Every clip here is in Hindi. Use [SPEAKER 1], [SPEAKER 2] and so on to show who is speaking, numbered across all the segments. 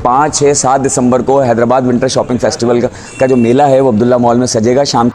[SPEAKER 1] 5, 6, 7 दिसंबर को हैदराबाद विंटर शॉपिंग फेस्टिवल का जो मेला है वो अब्दुल्ला मॉल में सजेगा। शाम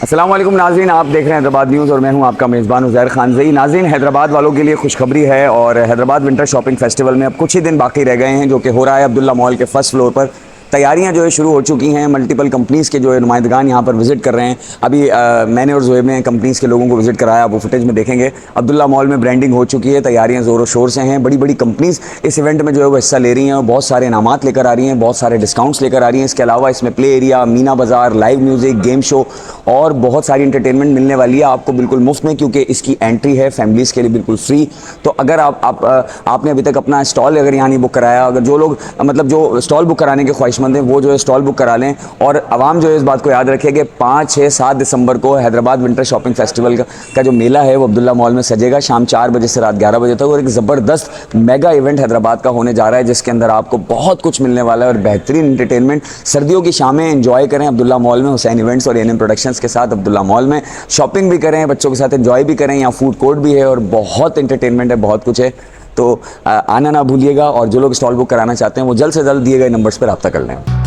[SPEAKER 1] अस्सलाम वालेकुम नाज़रीन, आप देख रहे हैं हैदराबाद न्यूज़ और मैं हूं आपका मेज़बान उज़ैर खानज़ई। नाज़रीन, हैदराबाद वालों के लिए खुशखबरी है और हैदराबाद विंटर शॉपिंग फेस्टिवल में अब कुछ ही दिन बाकी रह गए हैं, जो कि हो रहा है अब्दुल्ला मॉल के फर्स्ट फ्लोर पर। तैयारियां जो है शुरू हो चुकी हैं। मल्टीपल कंपनीज़ के जो है नुमाइंदगान यहाँ पर विज़िट कर रहे हैं। अभी मैंने और ज़ुहैब ने कंपनीज़ के लोगों को विज़िट कराया, वो फुटेज में देखेंगे। अब्दुल्ला मॉल में ब्रांडिंग हो चुकी है, तैयारियां ज़ोरों शोर से हैं। बड़ी बड़ी कंपनीज़ इस इवेंट में जो है वो हिस्सा ले रही हैं और बहुत सारे इनामात लेकर आ रही हैं, बहुत सारे डिस्काउंट्स लेकर आ रही हैं। इसके अलावा इसमें प्ले एरिया, मीना बाज़ार, लाइव म्यूज़िक, गेम शो और बहुत सारी इंटरटेनमेंट मिलने वाली है आपको बिल्कुल मुफ्त में, क्योंकि इसकी एंट्री है फैमिलीज़ के लिए बिल्कुल फ्री। तो अगर आपने अभी तक अपना स्टॉल अगर यहाँ नहीं बुक कराया, अगर जो लोग मतलब जो स्टॉल बुक कराने के ख्वाहिशमंद हैं वो जो है स्टॉल बुक करा लें। और आवाम जो है इस बात को याद रखे कि 5, 6, 7 दिसंबर को हैदराबाद विंटर शॉपिंग फेस्टिवल का जो मेला है वो अब्दुल्ला मॉल में सजेगा शाम 4 बजे से रात 11 बजे तक। और एक ज़बरदस्त मेगा इवेंट हैदराबाद का होने जा रहा है, जिसके अंदर आपको बहुत कुछ मिलने वाला है और बेहतरीन इंटरटेनमेंट। सर्दियों की शामें एंजॉय करें अब्दुल्ला मॉल में, हुसैन इवेंट्स और एनएम प्रोडक्शंस के साथ अब्दुल्ला मॉल में। शॉपिंग भी करें, बच्चों के साथ एंजॉय भी करें। यहाँ फूड कोर्ट भी है और बहुत इंटरटेनमेंट है, बहुत कुछ है। तो आना ना भूलिएगा और जो लोग स्टॉल बुक कराना चाहते हैं वो जल्द से जल्द दिए गए नंबर्स पर रब्ता कर लें।